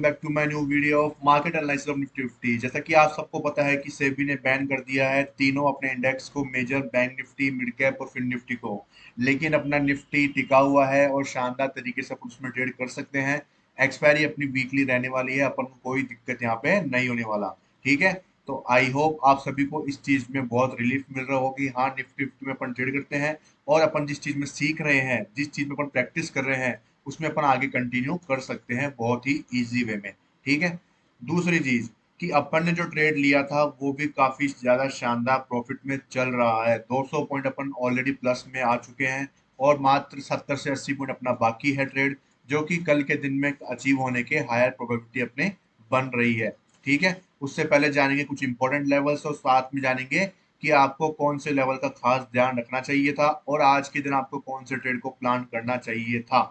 Back to my new video of market analysis of Nifty 50। जैसा कि आप सबको पता है कि सेबी ने बैन कर दिया है तीनों अपने इंडेक्स को, major, bank Nifty, mid cap और फिन निफ्टी को। लेकिन अपना निफ्टी टिका हुआ है और शानदार तरीके से अपन उसमें ट्रेड कर सकते हैं। एक्सपायरी अपनी वीकली रहने वाली है, अपन को कोई दिक्कत यहाँ पे नहीं होने वाला। ठीक है। तो आई होप आप सभी को इस चीज में बहुत रिलीफ मिल रहा हो कि हाँ, निफ्टी 50 में अपन ट्रेड करते हैं और अपन जिस चीज में सीख रहे हैं, जिस चीज में अपन प्रैक्टिस कर रहे हैं, उसमें अपन आगे कंटिन्यू कर सकते हैं बहुत ही इजी वे में। ठीक है। दूसरी चीज कि अपन ने जो ट्रेड लिया था वो भी काफी ज्यादा शानदार प्रॉफिट में चल रहा है। 200 पॉइंट अपन ऑलरेडी प्लस में आ चुके हैं और मात्र 70 से 80 पॉइंट अपना बाकी है ट्रेड, जो कि कल के दिन में अचीव होने के हायर प्रोबेबिलिटी अपने बन रही है। ठीक है। उससे पहले जानेंगे कुछ इंपॉर्टेंट लेवल्स और साथ में जानेंगे कि आपको कौन से लेवल का खास ध्यान रखना चाहिए था और आज के दिन आपको कौन से ट्रेड को प्लान करना चाहिए था।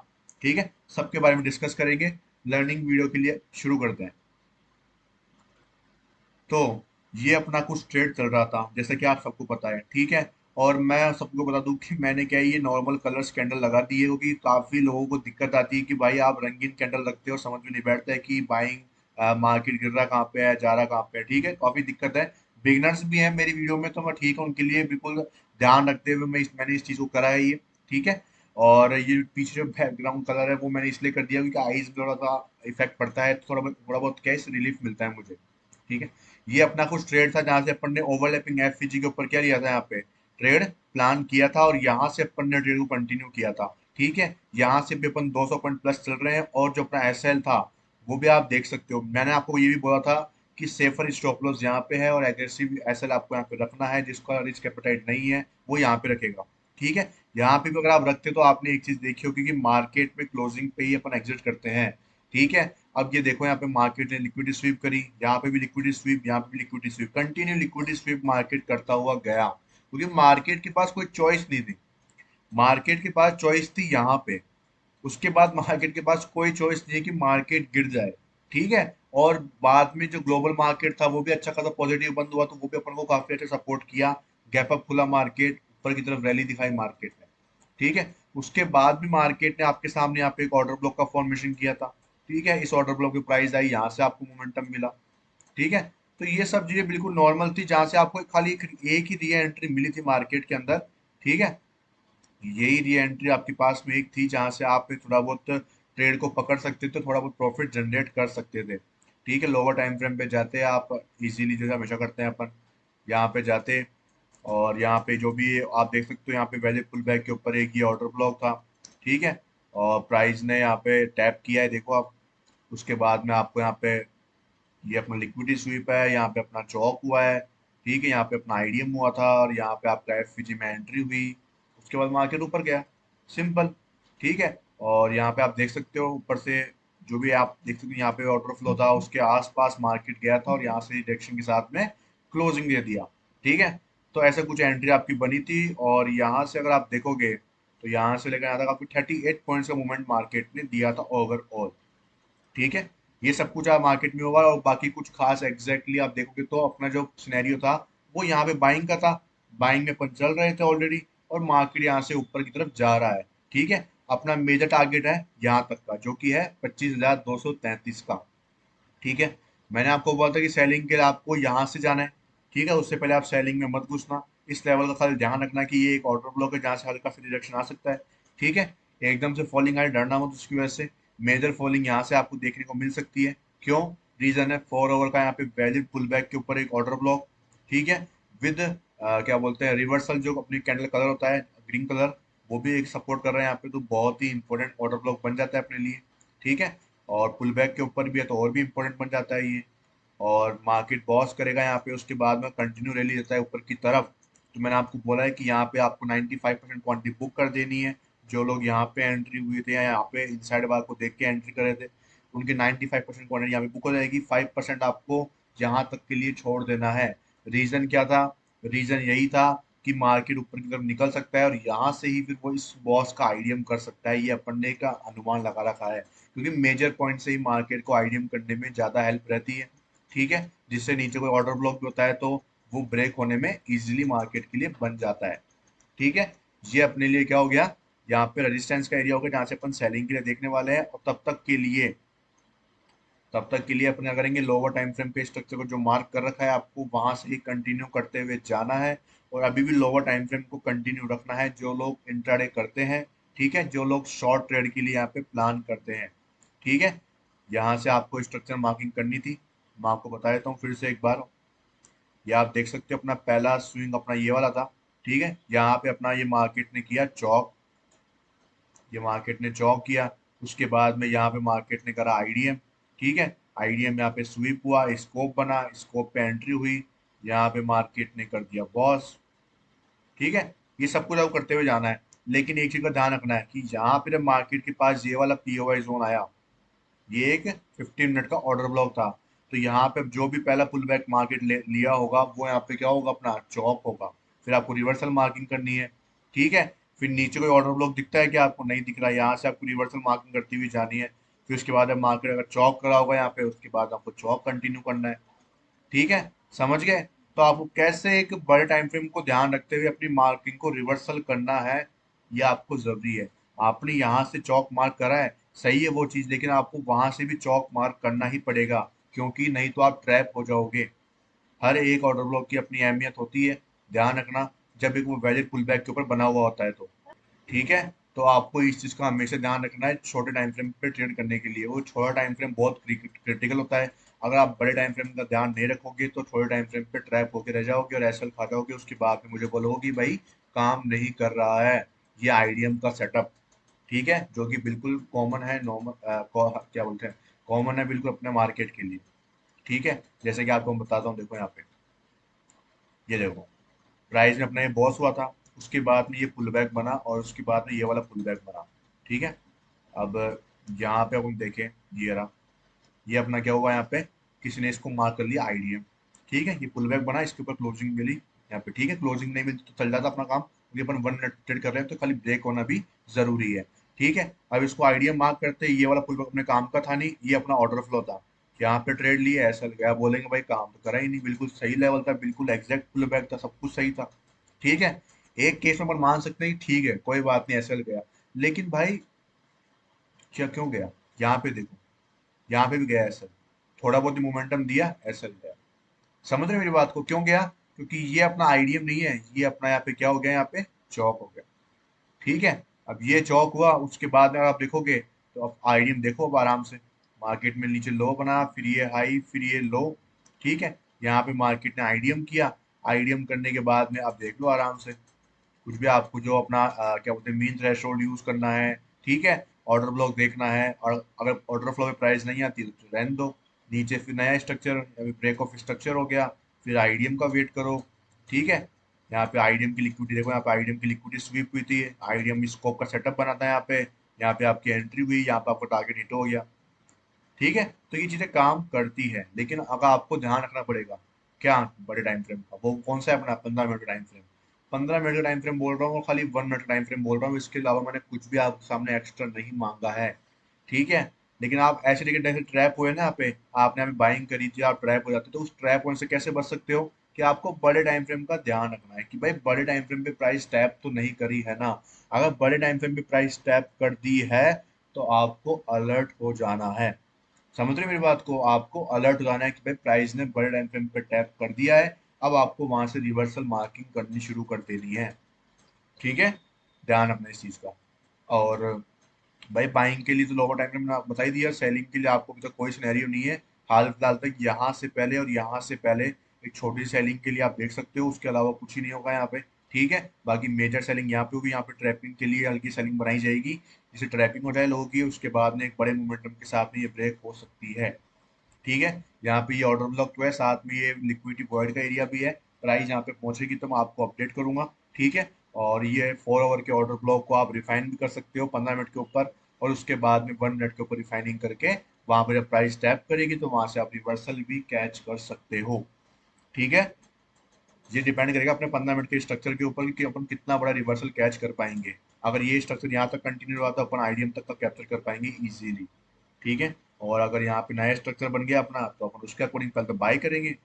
ठीक है। सबके बारे में डिस्कस करेंगे। लर्निंग वीडियो के लिए शुरू करते हैं। तो ये अपना कुछ ट्रेड चल रहा था जैसे कि आप सबको पता है। ठीक है। और मैं सबको बता दूं कि मैंने क्या है, ये नॉर्मल कलर्स कैंडल लगा दी है क्योंकि काफी लोगों को दिक्कत आती है कि भाई आप रंगीन कैंडल रखते हो, समझ में नहीं बैठता है कि बाइंग मार्केट गिर रहा कहाँ पे है, जा रहा कहाँ पे है। ठीक है। काफी दिक्कत है। बिगनर्स भी हैं मेरी वीडियो में, तो मैं ठीक है उनके लिए बिल्कुल ध्यान रखते हुए मैंने इस चीज को करा है ये। ठीक है। और ये पीछे जो बैकग्राउंड कलर है वो मैंने इसलिए कर दिया क्योंकि आईज में थोड़ा सा इफेक्ट पड़ता है, थोड़ा बहुत कैश रिलीफ मिलता है मुझे। ठीक है। ये अपना कुछ ट्रेड था जहां से अपन ने ओवरलैपिंग एफवीजी के ऊपर क्या लिया था, यहाँ पे ट्रेड प्लान किया था और यहाँ से अपन ने ट्रेड को कंटिन्यू किया था। ठीक है। यहाँ से भी अपन 200 पॉइंट प्लस चल रहे हैं और जो अपना एसएल था वो भी आप देख सकते हो। मैंने आपको ये भी बोला था कि सेफर स्टॉप लॉस यहाँ पे है और एग्रेसिव एसएल आपको यहाँ पे रखना है, जिसका रिस्क एपेटाइट नहीं है वो यहाँ पे रखेगा। ठीक है। यहाँ पे भी अगर आप रखते तो आपने एक चीज देखी हो, क्योंकि मार्केट में क्लोजिंग पे ही अपन एग्जिट करते हैं। ठीक है। अब ये देखो यहाँ पे मार्केट ने लिक्विडिटी स्वीप करी, यहाँ पे भी लिक्विडिटी स्वीप, यहाँ पे भी liquidity SVEEP, continue liquidity SVEEP market करता हुआ गया क्योंकि मार्केट के पास कोई चॉइस नहीं थी। मार्केट के पास चॉइस थी यहाँ पे, उसके बाद मार्केट के पास कोई चॉइस नहीं है कि मार्केट गिर जाए। ठीक है। और बाद में जो ग्लोबल मार्केट था वो भी अच्छा खासा पॉजिटिव बंद हुआ, तो वो भी अपन को काफी अच्छा सपोर्ट किया। गैप अप खुला मार्केट, ऊपर की तरफ रैली दिखाई मार्केट ने। ठीक है। उसके बाद भी मार्केट ने आपके सामने यहाँ पे एक ऑर्डर ब्लॉक का फॉर्मेशन किया था। ठीक है। इस ऑर्डर ब्लॉक की प्राइस आई, यहाँ से आपको मोमेंटम मिला। ठीक है। तो ये सब चीजें बिल्कुल नॉर्मल थी, जहां से आपको खाली एक ही री एंट्री मिली थी मार्केट के अंदर। ठीक है। यही री एंट्री आपके पास में एक थी जहां से आप थोड़ा बहुत ट्रेड को पकड़ सकते थे, थोड़ा बहुत प्रॉफिट जनरेट कर सकते थे। ठीक है। लोअर टाइम फ्रेम पे जाते आप इजीली, जैसे हमेशा करते हैं अपन, यहाँ पे जाते और यहाँ पे जो भी आप देख सकते हो, यहाँ पे वैल्यू पुल बैक के ऊपर एक ये ऑर्डर ब्लॉक था। ठीक है। और प्राइस ने यहाँ पे टैप किया है, देखो आप। उसके बाद में आपको यहाँ पे ये अपना लिक्विडिटी स्वीप है, यहाँ पे अपना चौक हुआ है। ठीक है। यहाँ पे अपना आईडीएम हुआ था और यहाँ पे आपका एफवीजी में एंट्री हुई। उसके बाद मार्केट ऊपर गया। सिंपल। ठीक है। और यहाँ पे आप देख सकते हो ऊपर से जो भी आप देख सकते हो, यहाँ पे ऑर्डर फ्लो था, उसके आसपास मार्केट गया था और यहाँ से रिजेक्शन के साथ में क्लोजिंग दे दिया। ठीक है। तो ऐसा कुछ एंट्री आपकी बनी थी और यहाँ से अगर आप देखोगे तो यहाँ से लेकर यहाँ तक आपको 38 पॉइंट्स का मूवमेंट मार्केट ने दिया था ओवरऑल। ठीक है। ये सब कुछ आप मार्केट में होगा और बाकी कुछ खास एग्जैक्टली आप देखोगे तो अपना जो सिनेरियो था वो यहाँ पे बाइंग का था। बाइंग में अपन चल रहे थे ऑलरेडी और मार्केट यहाँ से ऊपर की तरफ जा रहा है। ठीक है। अपना मेजर टारगेट है यहाँ तक का, जो कि है 25,233 का। ठीक है। मैंने आपको बोला था कि सेलिंग के लिए आपको यहाँ से जाना है। ठीक है। उससे पहले आप सेलिंग में मत घुसना। इस लेवल का खाली ध्यान रखना कि ये एक ऑर्डर ब्लॉक है जहाँ से हल्का सा रिडक्शन आ सकता है। ठीक है। एकदम से फॉलिंग आए, डरना मत उसकी वजह से। मेजर फॉलिंग यहाँ से आपको देखने को मिल सकती है। क्यों? रीजन है 4 ओवर का यहाँ पे वैलिड पुल बैक के ऊपर एक ऑर्डर ब्लॉक। ठीक है। विद क्या बोलते हैं, रिवर्सल जो अपनी कैंडल कलर होता है ग्रीन कलर, वो भी एक सपोर्ट कर रहे हैं यहाँ पे, तो बहुत ही इंपॉर्टेंट ऑर्डर ब्लॉक बन जाता है अपने लिए। ठीक है। और पुल बैक के ऊपर भी है तो और भी इंपॉर्टेंट बन जाता है ये। और मार्केट बॉस करेगा यहाँ पे, उसके बाद में कंटिन्यू रैली देता है ऊपर की तरफ। तो मैंने आपको बोला है कि यहाँ पे आपको 95% क्वांटिटी बुक कर देनी है। जो लोग यहाँ पे एंट्री हुए थे या यहाँ पे इनसाइड बार को देख के एंट्री कर रहे थे, उनकी 95% क्वांटिटी यहाँ पे बुक हो जाएगी। 5% आपको यहाँ तक के लिए छोड़ देना है। रीजन क्या था? रीजन यही था कि मार्केट ऊपर की तरफ निकल सकता है और यहाँ से ही फिर वो इस बॉस का आईडीएम कर सकता है, ये अपन ने का अनुमान लगा रखा है क्योंकि मेजर पॉइंट से ही मार्केट को आईडीएम करने में ज्यादा हेल्प रहती है। ठीक है। जिससे नीचे कोई ऑर्डर ब्लॉक भी होता है तो वो ब्रेक होने में इजीली मार्केट के लिए बन जाता है। ठीक है। ये अपने लिए क्या हो गया, यहाँ पे रेजिस्टेंस का एरिया हो गया जहां से अपन सेलिंग के लिए देखने वाले हैं और तब तक के लिए तब तक के लिए अपन क्या करेंगे, लोअर टाइम फ्रेम पे स्ट्रक्चर को जो मार्क कर रखा है आपको वहां से ही कंटिन्यू करते हुए जाना है। और अभी भी लोअर टाइम फ्रेम को कंटिन्यू रखना है जो लोग इंट्राडे करते हैं। ठीक है, जो लोग शॉर्ट ट्रेड के लिए यहाँ पे प्लान करते हैं। ठीक है, यहाँ से आपको स्ट्रक्चर मार्किंग करनी थी। मैं आपको बता देता हूँ फिर से एक बार। ये आप देख सकते हो अपना पहला स्विंग अपना ये वाला था। ठीक है, यहाँ पे अपना ये मार्केट ने किया चौक, ये मार्केट ने चौक किया। उसके बाद में यहाँ पे मार्केट ने करा आईडीएम। ठीक है, आईडीएम यहाँ पे स्वीप हुआ, स्कोप बना, स्कोप पे एंट्री हुई, यहाँ पे मार्केट ने कर दिया बॉस। ठीक है, ये सब कुछ आपको करते हुए जाना है। लेकिन एक चीज का ध्यान रखना है कि यहाँ पे जब मार्केट के पास ये वाला पीओवाई जोन आया, ये एक 15 मिनट का ऑर्डर ब्लॉक था। तो यहाँ पे जो भी पहला पुल बैक मार्केट लिया होगा वो यहाँ पे क्या होगा, अपना चौक होगा। फिर आपको रिवर्सल मार्किंग करनी है। ठीक है, फिर नीचे कोई ऑर्डर ब्लॉक दिखता है कि आपको नहीं दिख रहा है, यहाँ से आपको रिवर्सल मार्किंग करती हुई जानी है। फिर उसके बाद मार्केट अगर चौक करा होगा यहाँ पे, उसके बाद आपको चौक कंटिन्यू करना है। ठीक है, समझ गए? तो आपको कैसे एक बड़े टाइम फ्रेम को ध्यान रखते हुए अपनी मार्किंग को रिवर्सल करना है, ये आपको जरूरी है। आपने यहाँ से चौक मार्क करा है, सही है वो चीज, लेकिन आपको वहां से भी चौक मार्क करना ही पड़ेगा, क्योंकि नहीं तो आप ट्रैप हो जाओगे। हर एक ऑर्डर ब्लॉक की अपनी अहमियत होती है, ध्यान रखना, जब एक वो वैलिड पुल बैक के ऊपर बना हुआ होता है तो। ठीक है, तो आपको इस चीज का हमेशा ध्यान रखना है छोटे टाइम फ्रेम पे ट्रेड करने के लिए। वो छोटा टाइम फ्रेम बहुत क्रिटिकल होता है। अगर आप बड़े टाइम फ्रेम का ध्यान नहीं रखोगे तो छोटे टाइम फ्रेम पे ट्रैप होके रह जाओगे और एसएल खा जाओगे। उसके बाद में मुझे बोलोगे कि भाई काम नहीं कर रहा है ये आईडीएम का सेटअप। ठीक है, जो कि बिल्कुल कॉमन है, नॉर्मल क्या बोलते हैं, कॉमन है बिल्कुल अपने मार्केट के लिए। ठीक है, जैसे कि आपको मैं बताता हूँ, देखो यहाँ पे, ये देखो, प्राइस में अपना ये बॉस हुआ था, उसके बाद में ये पुल बैक बना और उसके बाद में ये वाला पुल बैक बना। ठीक है, अब यहाँ पे अब हम देखें, ये रहा, ये अपना क्या हुआ यहाँ पे, किसी ने इसको मार्क कर लिया आईडीएम। ठीक है, ये पुल बैक बना, इसके ऊपर क्लोजिंग मिली यहाँ पे। ठीक है, क्लोजिंग नहीं मिलती तो चल जाता अपना काम, क्योंकि अपन 1 मिनट ट्रेड कर रहे हैं तो खाली ब्रेक होना भी जरूरी है। ठीक है, अब इसको आईडीएम मार्क करते हैं, ये वाला पुल बैक अपने काम का था नहीं, ये अपना ऑर्डर फ्लो था। यहाँ पे ट्रेड लिए, ऐसा गया, बोलेंगे भाई काम तो करा ही नहीं, बिल्कुल सही लेवल था, बिल्कुल एग्जैक्ट पुल बैक था, सब कुछ सही था। ठीक है, एक केस में अपन मान सकते हैं कि ठीक है कोई बात नहीं, ऐसा गया। लेकिन भाई क्या क्यों गया? यहाँ पे देखो, यहाँ पे भी गया एसएल, थोड़ा बहुत ही मोमेंटम दिया, एसएल गया। समझ रहे हो मेरी बात को, क्यों गया? क्योंकि ये अपना आईडीएम नहीं है, ये अपना यहाँ पे क्या हो गया, यहाँ पे चौक हो गया। ठीक है, अब ये चौक हुआ, उसके बाद में आप देखोगे तो अब आईडीएम देखो, अब आराम से मार्केट में नीचे लो बना, फिर ये हाई, फिर ये लो। ठीक है, यहाँ पे मार्केट ने आईडीएम किया, आईडीएम करने के बाद में आप देख लो आराम से, कुछ भी आपको जो अपना क्या बोलते हैं मीन थ्रेशोल्ड यूज करना है। ठीक है, ऑर्डर ब्लॉक देखना है, और अगर ऑर्डर फ्लो में प्राइस नहीं आती तो रहने दो। नीचे फिर नया स्ट्रक्चर, अभी ब्रेक ऑफ स्ट्रक्चर हो गया, फिर आईडीएम का वेट करो। ठीक है, यहाँ पे आईडीएम की लिक्विडिटी देखो, यहाँ पे आईडीएम की लिक्विडिटी स्वीप हुई थी, आईडीएम स्कोप का सेटअप बनाता है यहाँ पे आपकी एंट्री हुई, यहाँ पे आपका टारगेट हिट हो गया। ठीक है, तो ये चीजें काम करती है, लेकिन अगर आपको ध्यान रखना पड़ेगा क्या, बड़े टाइम फ्रेम का, वो कौन सा है अपना 15 मिनट का टाइम फ्रेम। 15 मिनट का टाइम फ्रेम बोल रहा हूँ और खाली 1 मिनट का टाइम फ्रेम बोल रहा हूँ, इसके अलावा मैंने कुछ भी आपके सामने एक्स्ट्रा नहीं मांगा है। ठीक है, लेकिन आप ऐसे टिकट जैसे ट्रैप हुए ना, यहाँ पे आपने अभी बाइंग करी थी, आप ट्रैप हो जाते, तो उस ट्रैप होने से कैसे बच सकते हो, कि आपको बड़े टाइम फ्रेम का ध्यान रखना है कि भाई बड़े टाइम फ्रेम पे प्राइस टैप तो नहीं करी है ना। अगर बड़े टाइम फ्रेम पे प्राइस टैप कर दी है तो आपको अलर्ट हो जाना है। समझ रहे हैं मेरी बात को, आपको अलर्ट हो जाना है कि भाई प्राइस ने बड़े टाइम फ्रेम पे टैप कर दिया है, अब आपको वहां से रिवर्सल मार्किंग करनी शुरू कर देनी है। ठीक है, ध्यान रखना इस चीज का। और भाई बाइंग के लिए तो लोअर टाइम फ्रेम मैंने आपको बता ही दिया, सेलिंग के लिए आपको अभी तक कोई सिनेरियो नहीं है। हाल फिलहाल तक यहाँ से पहले और यहाँ से पहले एक छोटी सेलिंग के लिए आप देख सकते हो, उसके अलावा कुछ ही नहीं होगा यहाँ पे। ठीक है, बाकी मेजर सेलिंग यहाँ पे होगी, यहाँ पे ट्रैपिंग के लिए हल्की सेलिंग बनाई जाएगी, जिससे ट्रैपिंग हो जाए लोगों की, उसके बाद में एक बड़े मोमेंटम के साथ में ये ब्रेक हो सकती है। ठीक है, यहाँ पे ये ऑर्डर ब्लॉक तो है, साथ में ये लिक्विडिटी वॉइड का एरिया भी है। प्राइस यहाँ पे पहुंचेगी तो मैं आपको अपडेट करूंगा। ठीक है, और ये 4 आवर के ऑर्डर ब्लॉक को आप रिफाइन भी कर सकते हो 15 मिनट के ऊपर, और उसके बाद में 1 मिनट के ऊपर रिफाइनिंग करके वहां पर जब प्राइस टैप करेगी तो वहां से आप रिवर्सल भी कैच कर सकते हो। ठीक है, ये डिपेंड करेगा अपने 15 मिनट के स्ट्रक्चर के ऊपर कि अपन कितना बड़ा रिवर्सल कैच कर पाएंगे। अगर ये स्ट्रक्चर यहाँ तक कंटिन्यू रहा तो अपन आईडीएम तक का कैप्चर कर पाएंगे इजीली। ठीक है, और अगर यहाँ पे नया स्ट्रक्चर बन गया अपना तो अपन उसके अकॉर्डिंग पहले तो बाय करेंगे,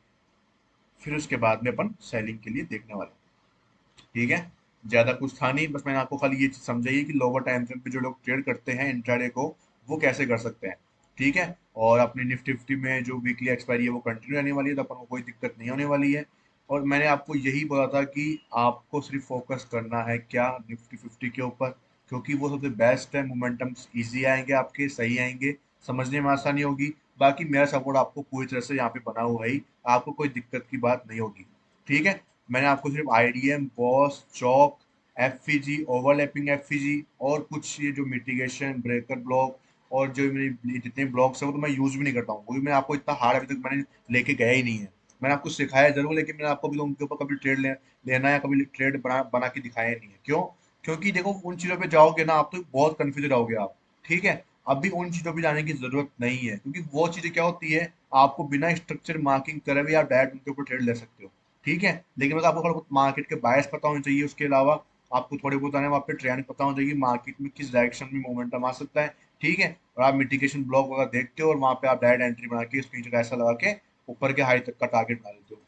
फिर उसके बाद में अपन सेलिंग के लिए देखने वाले हैं। ठीक है, ज्यादा कुछ था नहीं, बस मैंने आपको खाली ये चीज समझाई है कि लोअर टाइम फ्रेम पे जो लोग ट्रेड करते हैं इंट्राडे को, वो कैसे कर सकते हैं। ठीक है। और अपनी निफ्टी फिफ्टी में जो वीकली एक्सपायरी है वो कंटिन्यू रहने वाली है, तो अपन को कोई दिक्कत नहीं होने वाली है। और मैंने आपको यही बोला था कि आपको सिर्फ फोकस करना है क्या, निफ्टी फिफ्टी के ऊपर, क्योंकि वो सबसे बेस्ट है। मोमेंटम इजी आएंगे, आपके सही आएंगे, समझने में आसानी होगी। बाकी मेरा सपोर्ट आपको पूरी तरह से यहाँ पे बना हुआ है, आपको कोई दिक्कत की बात नहीं होगी। ठीक है। मैंने आपको सिर्फ आईडीएम, बॉस, चौक, एफईजी, ओवरलैपिंग एफईजी और कुछ ये जो मिटिगेशन, ब्रेकर ब्लॉक और जो मेरे जितने ब्लॉग्स हैं वो तो मैं यूज भी नहीं करता हूँ, क्योंकि मैं आपको इतना हार्ड अभी तक मैंने लेके गया ही नहीं है। मैंने आपको सिखाया जरूर, लेकिन मैंने आपको अभी तो उनके ऊपर कभी लेना या कभी ट्रेड बना के दिखाया नहीं है। क्यों? क्योंकि देखो उन चीजों पे जाओगे ना आप तो बहुत कंफ्यूज रहोगे आप। ठीक है। अभी उन चीजों पे जाने की जरूरत नहीं है, क्योंकि वो चीजें क्या होती है, आपको बिना स्ट्रक्चर मार्किंग करे भी आप डायरेक्ट उनके ऊपर ट्रेड ले सकते हो। ठीक है। लेकिन बस आपको थोड़ा बहुत मार्केट के बायस पता होना चाहिए, उसके अलावा आपको थोड़े बहुत आने वहाँ पे ट्रेंड पता होना चाहिए, मार्केट में किस डायरेक्शन में मोमेंटम आ सकता है। ठीक है। और आप मिटिगेशन ब्लॉक वगैरह देखते हो और वहां पे आप डायरेक्ट एंट्री बना के स्क्रीन का ऐसा लगा के ऊपर के हाई तक का टारगेट बना लेते हो।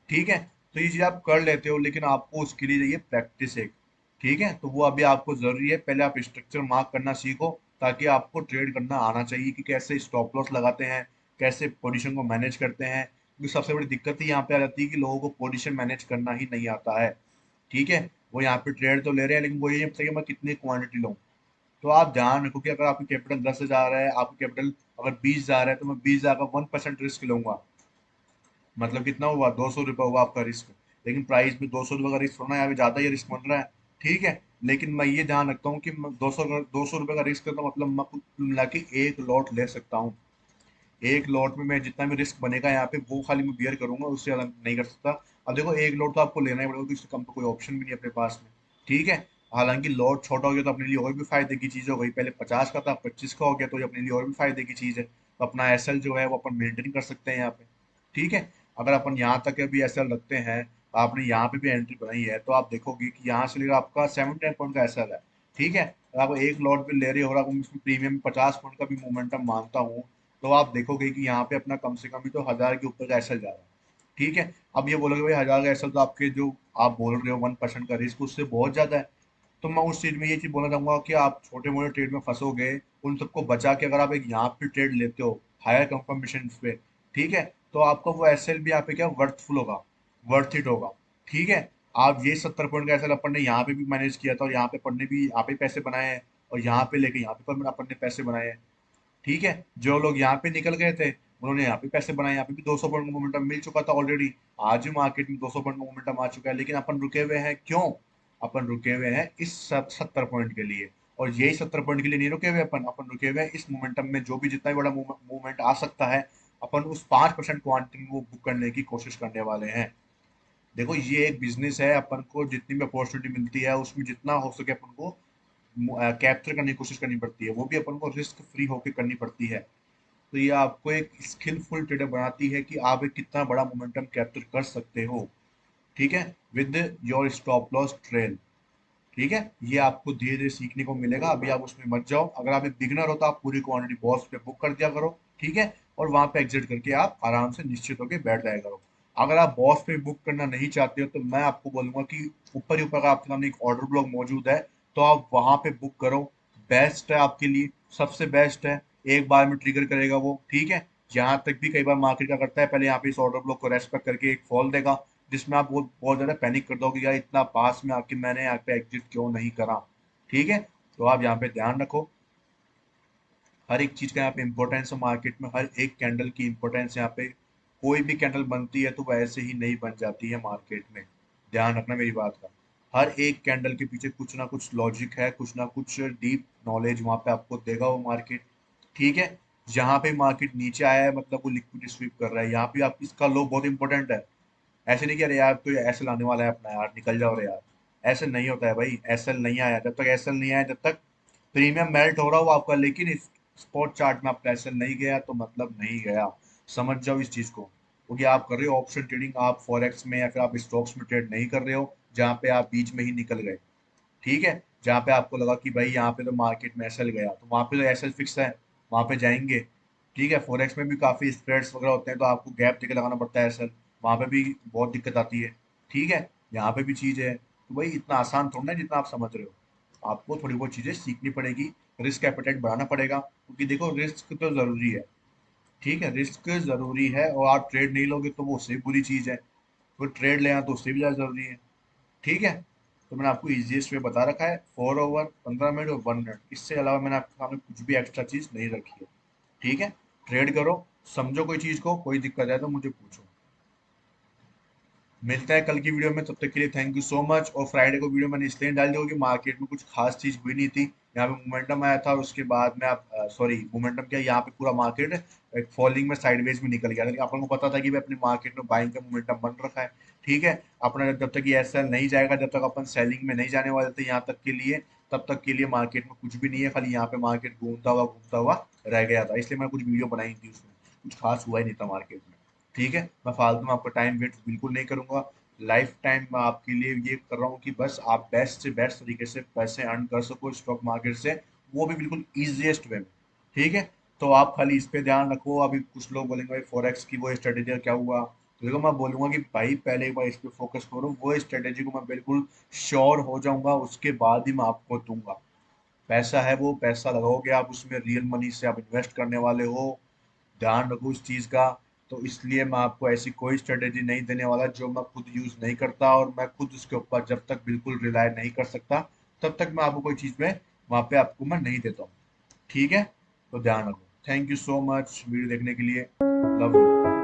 ठीक है। तो ये चीज आप कर लेते हो, लेकिन आपको उसके लिए चाहिए प्रैक्टिस एक। ठीक है। तो वो अभी आपको जरूरी है, पहले आप स्ट्रक्चर मार्क करना सीखो, ताकि आपको ट्रेड करना आना चाहिए कि कैसे स्टॉप लॉस लगाते हैं, कैसे पोजीशन को मैनेज करते हैं। क्योंकि सबसे बड़ी दिक्कत ही यहाँ पे आ जाती है कि लोगों को पोजीशन मैनेज करना ही नहीं आता है। ठीक है। वो यहाँ पे ट्रेड तो ले रहे हैं, लेकिन वो ये नहीं पता कि मैं कितनी क्वांटिटी लूँ। तो आप ध्यान रखो कि अगर आपकी कैपिटल 10 जा रहा है, आपकी कैपिटल अगर 20 जा रहा है, तो मैं 20 का 1% रिस्क लूंगा। मतलब कितना हुआ, 200 रुपये हुआ आपका रिस्क। लेकिन प्राइस में 200 रुपये का रिस्क होना, यहाँ पे ज्यादा ही रिस्क बन रहा है। ठीक है। लेकिन मैं ये ध्यान रखता हूँ कि 200 रुपये का रिस्क का मतलब मैं कुल मिला के एक लॉट ले सकता हूँ। एक लॉट में मैं जितना भी रिस्क बनेगा यहाँ पे वो खाली मैं बियर करूंगा, उससे ज्यादा नहीं कर सकता। अब देखो एक लॉट तो आपको लेना ही पड़ेगा, क्योंकि इससे कम तो कोई ऑप्शन भी नहीं है अपने पास में। ठीक है। हालांकि लॉट छोटा हो गया तो अपने लिए और भी फायदे की चीज हो गई, पहले 50 का था 25 का हो गया, तो ये अपने लिए और भी फायदे की चीज है। तो अपना एसएल जो है वो अपन मेंटेन कर सकते हैं यहाँ पे। ठीक है। अगर अपन यहाँ तक अभी एसएल रखते हैं, आपने यहाँ पे भी एंट्री बनाई है, तो आप देखोगे कि यहाँ से लेकर आपका 79 पॉइंट का एसएल है। ठीक है। अगर आप एक लॉट भी ले रहे हो और आप उसमें प्रीमियम 50 पॉइंट का भी मोमेंटम मानता हूँ, तो आप देखोगे कि यहाँ पे अपना कम से कम भी तो 1000 के ऊपर का एसएल जा रहा है। ठीक है। अब ये बोलोगे भाई 1000 का एसएल तो आपके जो आप बोल रहे हो 1% का रिस्क उससे बहुत ज्यादा है। तो मैं उस चीज में ये चीज बोलना चाहूंगा कि आप छोटे मोटे ट्रेड में फंसोगे, उन सबको बचा के अगर आप एक यहाँ पे ट्रेड लेते हो हायर कंफर्मेशन पे, ठीक है, तो आपका वो एसएल भी यहाँ पे क्या वर्थफुल होगा, वर्थ इट होगा। ठीक है। आप ये 70 पॉइंट का एसएल अपन ने यहाँ पे भी मैनेज किया था और यहाँ पे अपन ने भी यहाँ पे पैसे बनाए हैं, और यहाँ पे लेके यहाँ पे अपन ने पैसे बनाए हैं। ठीक है। जो लोग यहाँ पे निकल गए थे उन्होंने यहाँ पे पैसे बनाए, यहाँ पे भी 200 पॉइंट का मोमेंटम मिल चुका था ऑलरेडी। आज भी मार्केट में 200 पॉइंट का मोमेंटम आ चुका है, लेकिन अपन रुके हुए हैं क्यों? अपन रुके हुए हैं इस 70 पॉइंट के लिए। और यही 70 पॉइंट के लिए नहीं रुके हुए, अपन अपन रुके हुए हैं इस मोमेंटम में, जो भी जितना भी बड़ा मूवमेंट आ सकता है, अपन उस 5% क्वांटिटी में वो बुक करने की कोशिश करने वाले हैं। देखो ये एक बिजनेस है, अपन को जितनी भी अपॉर्चुनिटी मिलती है उसमें जितना हो सके अपन को कैप्चर करने की कोशिश करनी पड़ती है, वो भी अपन को रिस्क फ्री होकर करनी पड़ती है। तो ये आपको एक स्किलफुल ट्रेडर बनाती है कि आप एक कितना बड़ा मोमेंटम कैप्चर कर सकते हो। ठीक है। With your stop loss trail. ठीक है। ये आपको धीरे धीरे सीखने को मिलेगा, अभी आप उसमें मत जाओ। अगर आप एक बिगनर हो तो आप पूरी क्वांटिटी बॉस पे बुक कर दिया करो। ठीक है। और वहां पे एग्जिट करके आप आराम से निश्चित होकर बैठ जाया करो। अगर आप बॉस पे बुक करना नहीं चाहते हो तो मैं आपको बोलूंगा कि ऊपर ही ऊपर का आपके सामने एक ऑर्डर ब्लॉक मौजूद है, तो आप वहां पे बुक करो। बेस्ट है आपके लिए, सबसे बेस्ट है। एक बार में ट्रिगर करेगा वो। ठीक है। यहाँ तक भी कई बार मार्केट क्या करता है, पहले यहाँ पे इस ऑर्डर ब्लॉक को रेस्पेक्ट करके एक फॉल देगा, जिसमें आप बहुत बहुत ज्यादा पैनिक कर दोगे, यार इतना पास में आके मैंने यहाँ पे एग्जिट क्यों नहीं करा। ठीक है। तो आप यहाँ पे ध्यान रखो, हर एक चीज का यहाँ पे इंपॉर्टेंस है मार्केट में, हर एक कैंडल की इंपॉर्टेंस यहाँ पे। कोई भी कैंडल बनती है तो वैसे ही नहीं बन जाती है मार्केट में। ध्यान रखना मेरी बात का। हर एक कैंडल के पीछे कुछ ना कुछ लॉजिक है, कुछ ना कुछ डीप नॉलेज वहां पे आपको देगा वो मार्केट। ठीक है। जहां पे मार्केट नीचे आया है मतलब वो लिक्विड स्वीप कर रहा है, यहाँ पे आप इसका लो बहुत इंपॉर्टेंट है। ऐसे नहीं कि अरे यार तो ऐसे लाने वाला है अपना, यार निकल जाओ रे यार। ऐसे नहीं होता है भाई, एसएल नहीं आया, जब तक एसएल नहीं आया जब तक प्रीमियम मेल्ट हो रहा हो आपका, लेकिन इस स्पॉट चार्ट में आपका एसएल नहीं गया तो मतलब नहीं गया। समझ जाओ इस चीज को, क्योंकि आप कर रहे हो ऑप्शन ट्रेडिंग, आप फॉरेक्स में या फिर आप स्टॉक्स में ट्रेड नहीं कर रहे हो जहाँ पे आप बीच में ही निकल गए। ठीक है। जहाँ पे आपको लगा कि भाई यहाँ पे तो मार्केट में एसएल गया, तो वहां पे तो एसएल फिक्स है, वहां पे जाएंगे। ठीक है। फॉरेक्स में भी काफी स्प्रेड्स वगैरह होते हैं, तो आपको गैप देके लगाना पड़ता है एसएल, वहां पे भी बहुत दिक्कत आती है। ठीक है। यहाँ पे भी चीज है, तो भाई इतना आसान थोड़ा ना है जितना आप समझ रहे हो। आपको थोड़ी बहुत चीजें सीखनी पड़ेगी, रिस्क एपेटाइट बढ़ाना पड़ेगा, क्योंकि देखो रिस्क तो जरूरी है। ठीक है, रिस्क जरूरी है, और आप ट्रेड नहीं लोगे तो वो उससे भी बुरी चीज है, तो ट्रेड लेना तो उससे भी ज्यादा जरूरी है। ठीक है, तो मैंने आपको इजीएस्ट वे बता रखा है, 4 ओवर, 15 मिनट और 1 मिनट, इससे अलावा मैंने आपके सामने कुछ भी एक्स्ट्रा चीज नहीं रखी है। ठीक है, ट्रेड करो, समझो कोई चीज को, कोई दिक्कत है तो मुझे पूछो। मिलता है कल की वीडियो में, तब तक के लिए थैंक यू सो मच। और फ्राइडे को वीडियो मैंने इसलिए डाल दी होगी, मार्केट में कुछ खास चीज हुई नहीं थी, यहाँ पे मोमेंटम आया था और उसके बाद में आप सॉरी मोमेंटम क्या, यहाँ पे पूरा मार्केट एक फॉलिंग में साइडवेज में निकल गया, लेकिन अपन को पता था कि भाई अपने मार्केट में बाइंग का मोमेंटम बन रखा है। ठीक है, अपना जब तक ये ऐसा नहीं जाएगा, जब तक अपन सेलिंग में नहीं जाने वाले थे यहाँ तक के लिए, तब तक के लिए मार्केट में कुछ भी नहीं है, खाली यहाँ पे मार्केट घूमता हुआ रह गया था, इसलिए मैं कुछ वीडियो बनाई थी, उसमें कुछ खास हुआ ही नहीं था मार्केट में। ठीक है, मैं फालतू में आपका टाइम वेस्ट बिल्कुल नहीं करूंगा। लाइफ टाइम मैं आपके लिए ये कर रहा हूँ कि बस आप बेस्ट से बेस्ट तरीके से पैसे अर्न कर सको स्टॉक मार्केट से, वो भी बिल्कुल इजीएस्ट वे में। ठीक है, तो आप खाली इस पे ध्यान रखो। अभी कुछ लोग बोलेंगे भाई फॉरेक्स की वो स्ट्रेटेजी क्या हुआ, तो देखो मैं बोलूंगा कि भाई पहले एक बार इस पे फोकस करो, वो स्ट्रेटेजी को मैं बिल्कुल श्योर हो जाऊंगा, उसके बाद ही मैं आपको दूंगा। पैसा है वो पैसा लगाओगे आप उसमें, रियल मनी से आप इन्वेस्ट करने वाले हो, ध्यान रखो इस चीज का। तो इसलिए मैं आपको ऐसी कोई स्ट्रेटेजी नहीं देने वाला जो मैं खुद यूज नहीं करता, और मैं खुद उसके ऊपर जब तक बिल्कुल रिलाय नहीं कर सकता, तब तक मैं आपको कोई चीज में वहां पे आपको मैं नहीं देता हूँ। ठीक है, तो ध्यान रखो। Thank you so much video देखने के लिए। Love you.